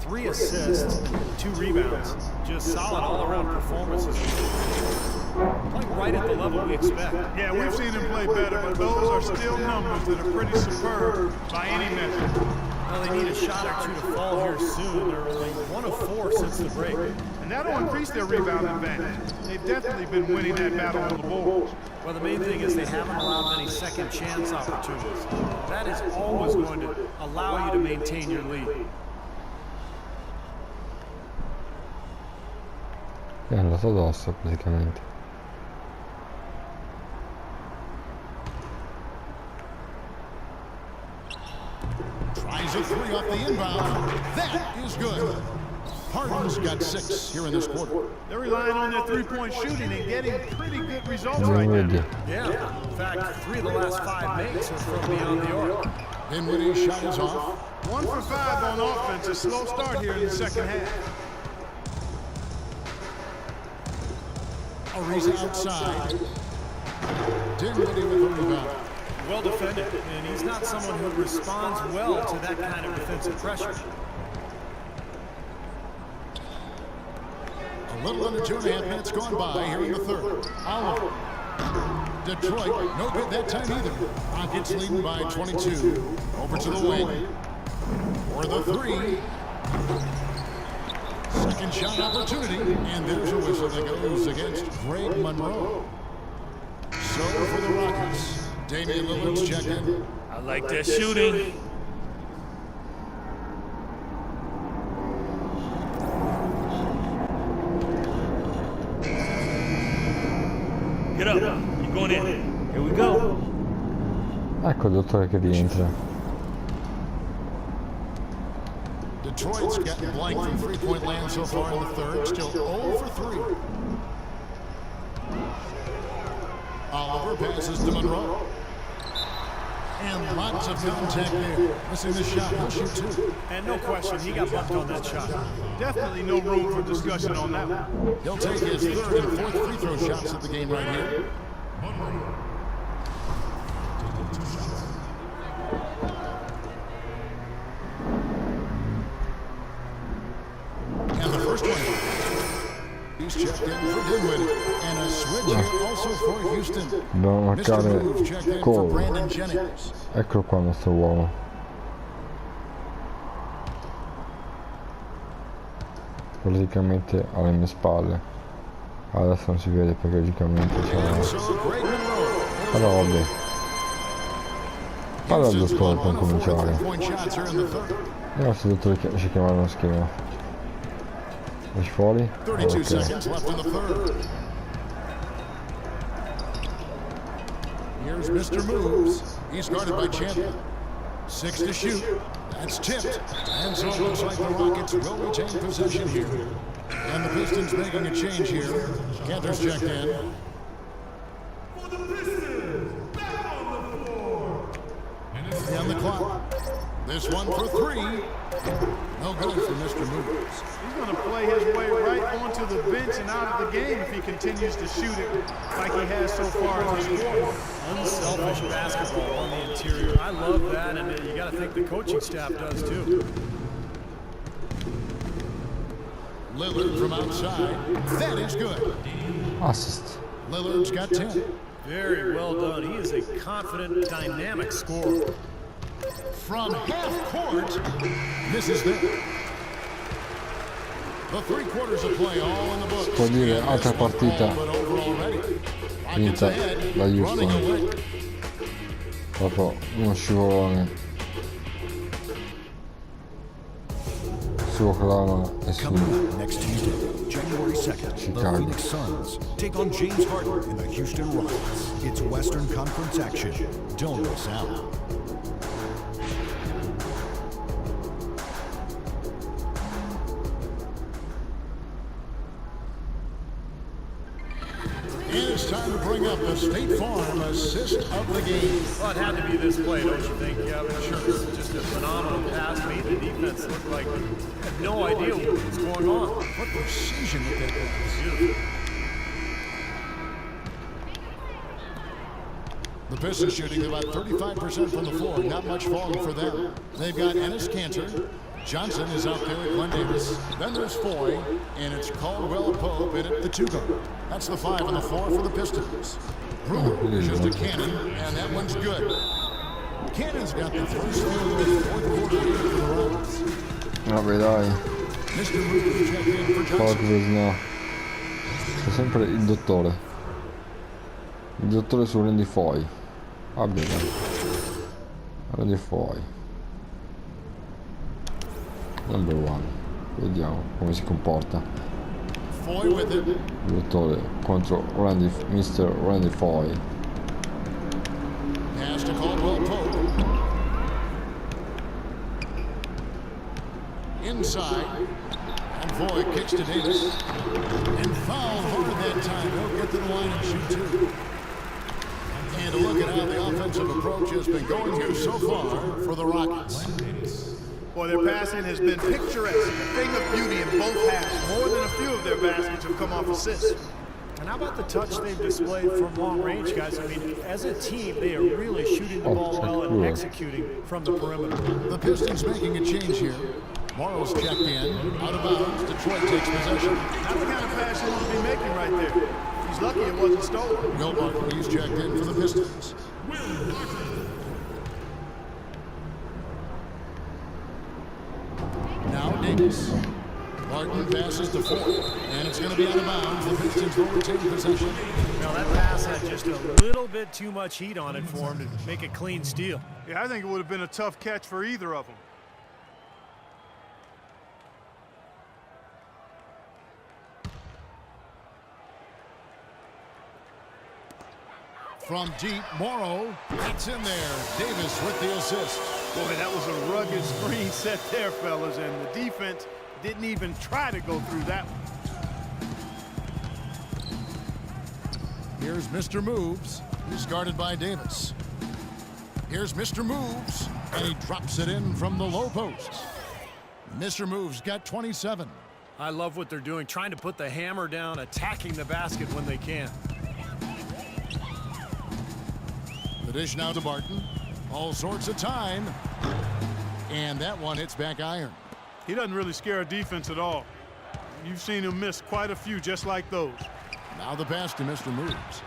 3 assists, 2 rebounds. Just solid all-around performances. Playing right at the level we expect. Yeah, we've seen him play better, but those are still numbers that are pretty superb by any measure. Well, they need a shot or two to fall here soon. They're only 1 of 4 since the break. And that'll increase their rebound advantage. They've definitely been winning that battle on the boards. Well, the main thing is they haven't allowed many second chance opportunities. That is always going to allow you to maintain your lead. È andato addosso praticamente. Tries a 3 off the inbound. That is good. Harden's got 6 here in this quarter. They're relying on their three-point shooting and getting pretty good results right now. Yeah, in fact, 3 of the last 5 makes are from beyond the arc. Dinwiddie's shot is off. 1 for 5 on offense. A slow start here in the second half. Ariza outside. Dinwiddie with the rebound. Well defended, and he's not someone who responds well to that kind of defensive pressure. A little under 2.5 minutes gone by here in the third. Oliver. Detroit, no good that time either. Rockets leading by 22. Over to the wing. For the 3. Second shot opportunity. And there's a whistle that goes against Greg Monroe. So for the Rockets, Damian Lillard's checked in. I like that shooting. Get up. You're going in. Here we go. Ecco il dottore che rientra. Detroit's gotten blank from three-point land so far in the third. Still 0 for 3. Oliver passes to Monroe. And lots of contact there. Missing the shot. He'll shoot 2. And no question, he got bumped on that shot. Definitely no room for discussion on that one. He'll take his third and fourth free throw shots of the game right here. And the first one. He's checked in for Dinwiddie. And a switch here also for Houston. Dobbiamo marcare checked in for Cole. Brandon Jennings. Eccolo qua il nostro uomo. Praticamente alle mie spalle. Adesso non si vede perché logicamente c'è. Allora vabbè. Parla al dottore per cominciare. Vediamo se il dottore ci chiama uno schema. Esci fuori? 32 Ok. seconds left in the third. Here's Mr. Moves. He's guarded by Champion. 6 to shoot. That's tipped. And so it looks like the Rockets will retain possession here. And the Pistons making a change here. Cantor's checked in. For the Pistons, back on the floor. And the clock. This one for 3. No good for Mr. Moves. He's going to play his way right onto the bench and out of the game if he continues to shoot it like he has so far in this quarter. Unselfish basketball on the interior. I love that, and you got to think the coaching staff does too. Lillard from outside. That is good. Assist. Lillard's got 10. Very well done. He is a confident, dynamic scorer. From half court, this is there. The 3 quarters of play all in the books. Può dire altra partita vinta da Houston. Proprio uno scivolone su Oklahoma e su Next Tuesday, January 2nd, the Chicago. Phoenix Suns take on James Harden and the Houston Rockets. It's Western Conference action. Don't miss out. And it's time to bring up the State Farm assist of the game. Well, it had to be this play, don't you think, Kevin? Sure. Just a phenomenal pass. Made the defense look like they had no idea what was going on. What precision with that pass. Beautiful. The Pistons shooting about 35% from the floor. Not much falling for them. They've got Enes Kanter, Johnson is out there at Glenn Davis. Then there's Foy, and it's Caldwell Pope in at the 2 guard. That's the 5 and the 4 for the Pistons. Brewer is just a cannon, and that one's good. Cannon's got the first field goal of the fourth quarter here for the Rockets. Vabbè dai, Mr. Brewer checked in for Johnson. Fogvis no. C'è sempre il dottore. Il dottore su Randy Foy. Va bene. Randy Foy. Number 1. Vediamo come si comporta. Foy with it. Il dottore contro Mr. Randy Foy. Pass to Caldwell Pope. Inside. And Foy kicks to Davis. And fouled hard that time. He'll get to the line and shoot 2. And a look at how the offensive approach has been going here so far for the Rockets. Boy, their passing has been picturesque. A thing of beauty in both halves. More than a few of their baskets have come off assists. And how about the touch they've displayed from long range, guys? I mean, as a team, they are really shooting the ball well and executing from the perimeter. The Pistons making a change here. Morrow's checked in. Out of bounds. Detroit takes possession. That's the kind of pass you want to be making right there. He's lucky it wasn't stolen. Will Barton, he's checked in for the Pistons. Now Davis. Barton passes to Foy, and it's going to be out of bounds. The Pistons will retain possession. Now that pass had just a little bit too much heat on it for him to make a clean steal. Yeah, I think it would have been a tough catch for either of them. From deep, Morrow, it's in there. Davis with the assist. Boy, that was a rugged screen set there, fellas, and the defense didn't even try to go through that one. Here's Mr. Moves. He's guarded by Davis. Here's Mr. Moves, and he drops it in from the low post. Mr. Moves got 27. I love what they're doing, trying to put the hammer down, attacking the basket when they can. The dish now to Barton. All sorts of time. And that one hits back iron. He doesn't really scare a defense at all. You've seen him miss quite a few just like those. Now the pass to Mr. Moves.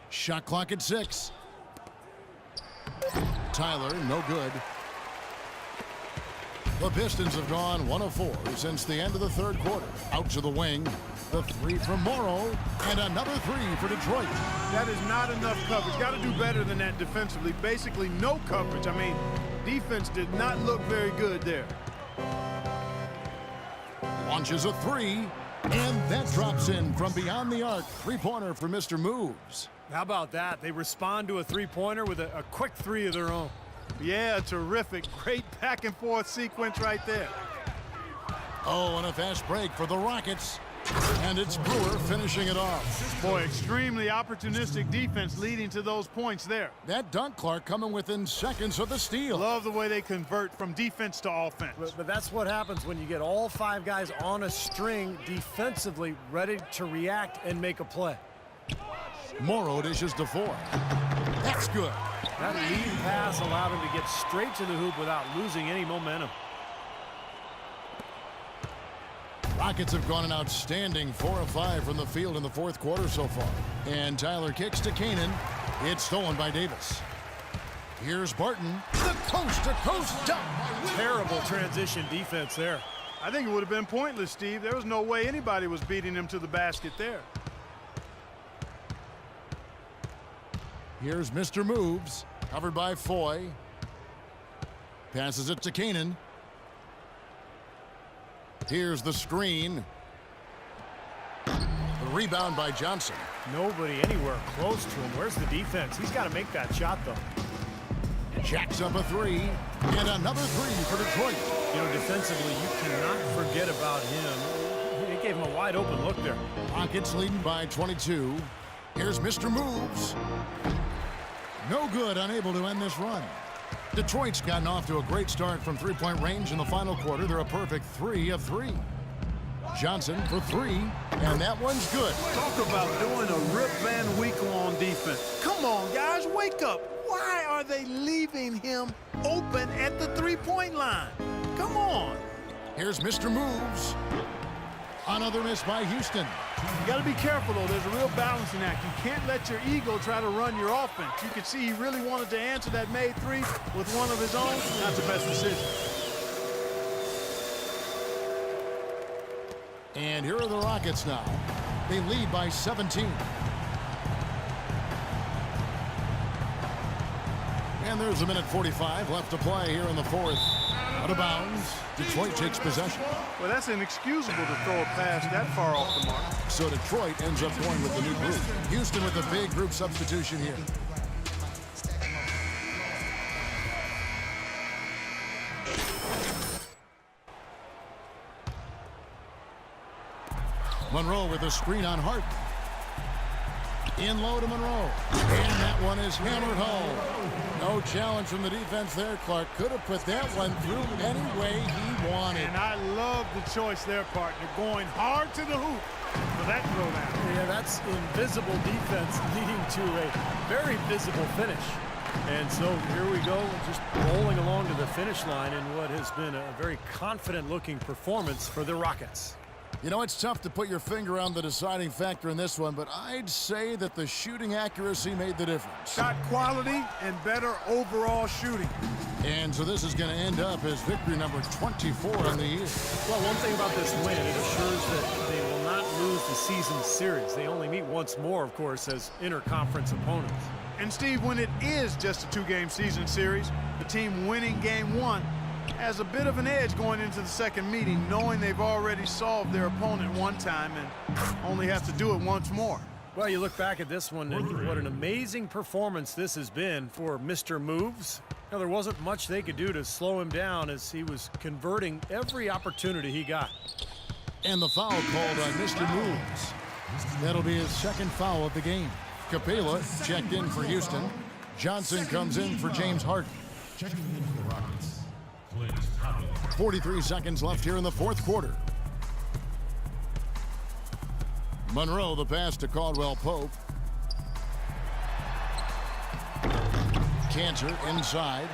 Shot clock at 6. Tyler, no good. The Pistons have gone 1 of 4 since the end of the third quarter. Out to the wing. The 3 from Morrow. And another 3 for Detroit. That is not enough coverage. Got to do better than that defensively. Basically no coverage. I mean, defense did not look very good there. Launches a 3. And that drops in from beyond the arc. 3-pointer for Mr. Moves. How about that? They respond to a three-pointer with a quick 3 of their own. Yeah, terrific. Great back and forth sequence right there. Oh, and a fast break for the Rockets. And it's Brewer finishing it off. Boy, extremely opportunistic defense leading to those points there. That dunk, Clark, coming within seconds of the steal. Love the way they convert from defense to offense. But that's what happens when you get all 5 guys on a string defensively ready to react and make a play. Morrow dishes to Foy. That's good. That lead pass allowed him to get straight to the hoop without losing any momentum. Rockets have gone an outstanding 4 of 5 from the field in the fourth quarter so far. And Tyler kicks to Kanan. It's stolen by Davis. Here's Barton. The coast-to-coast dunk. Terrible transition defense there. I think it would have been pointless, Steve. There was no way anybody was beating him to the basket there. Here's Mr. Moves, covered by Foy. Passes it to Kanan. Here's the screen. The rebound by Johnson. Nobody anywhere close to him. Where's the defense? He's got to make that shot, though. Jacks up a 3, and another 3 for Detroit. You know, defensively, you cannot forget about him. He gave him a wide open look there. Rockets leading by 22. Here's Mr. Moves. No good, unable to end this run. Detroit's gotten off to a great start from three-point range in the final quarter. They're a perfect 3 of 3. Johnson for three, and that one's good. Talk about doing a Rip Van Winkle on defense. Come on, guys, wake up. Why are they leaving him open at the three-point line? Come on. Here's Mr. Moves. Another miss by Houston. You got to be careful, though. There's a real balancing act. You can't let your ego try to run your offense. You can see he really wanted to answer that made three with one of his own. Not the best decision. And here are the Rockets now. They lead by 17. And there's a minute 45 left to play here in the fourth. Out of bounds. Detroit takes possession. Well, that's inexcusable to throw a pass that far off the mark. So Detroit ends up going with the new group. Houston with a big group substitution here. Monroe with a screen on Harden. In low to Monroe. And that one is hammered home. No challenge from the defense there. Clark could have put that one through any way he wanted. And I love the choice there, partner. Going hard to the hoop for that throwdown. Yeah, that's invisible defense leading to a very visible finish. And so here we go, just rolling along to the finish line in what has been a very confident-looking performance for the Rockets. You know, it's tough to put your finger on the deciding factor in this one, but I'd say that the shooting accuracy made the difference. Shot quality and better overall shooting. And so this is going to end up as victory number 24 on the year. Well, one thing about this win, it assures that they will not lose the season series. They only meet once more, of course, as interconference opponents. And Steve, when it is just a two-game season series, the team winning game one has a bit of an edge going into the second meeting, knowing they've already solved their opponent one time and only have to do it once more. Well, you look back at this one, and what an amazing performance this has been for Mr. Moves. Now, there wasn't much they could do to slow him down as he was converting every opportunity he got. And the foul called on Mr. Moves. That'll be his second foul of the game. Capela checked in for Houston. Johnson comes in for James Harden. Checking in for the Rockets. 43 seconds left here in the fourth quarter. Monroe, the pass to Caldwell Pope. Cantor inside.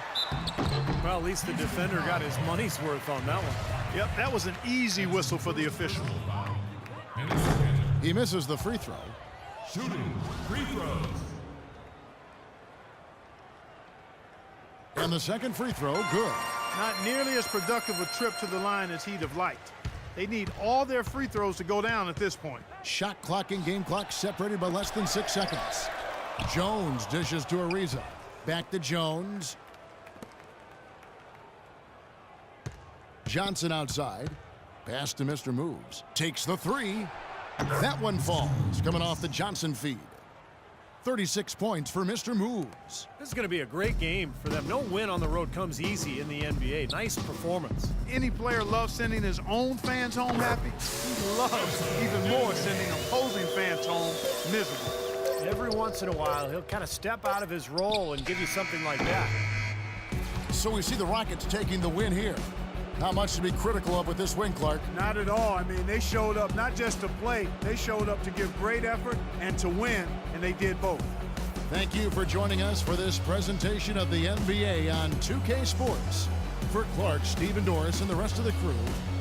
Well, at least the defender got his money's worth on that one. Yep, that was an easy whistle for the official. He misses the free throw. Shooting free throws. And the second free throw, good. Not nearly as productive a trip to the line as he'd have liked. They need all their free throws to go down at this point. Shot clock and game clock separated by less than 6 seconds. Jones dishes to Ariza. Back to Jones. Johnson outside. Pass to Mr. Moves. Takes the three. That one falls, coming off the Johnson feed. 36 points for Mr. Moves. This is going to be a great game for them. No win on the road comes easy in the NBA. Nice performance. Any player loves sending his own fans home happy. He loves even more sending opposing fans home miserable. Every once in a while, he'll kind of step out of his role and give you something like that. So we see the Rockets taking the win here. Not much to be critical of with this win, Clark. Not at all. I mean, they showed up not just to play, they showed up to give great effort and to win, and they did both. Thank you for joining us for this presentation of the NBA on 2K Sports. For Clark, Stephen Doris, and the rest of the crew,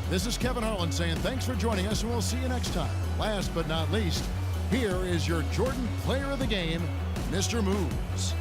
this is Kevin Harlan saying thanks for joining us, and we'll see you next time. Last but not least, here is your Jordan Player of the Game, Mr. Moves.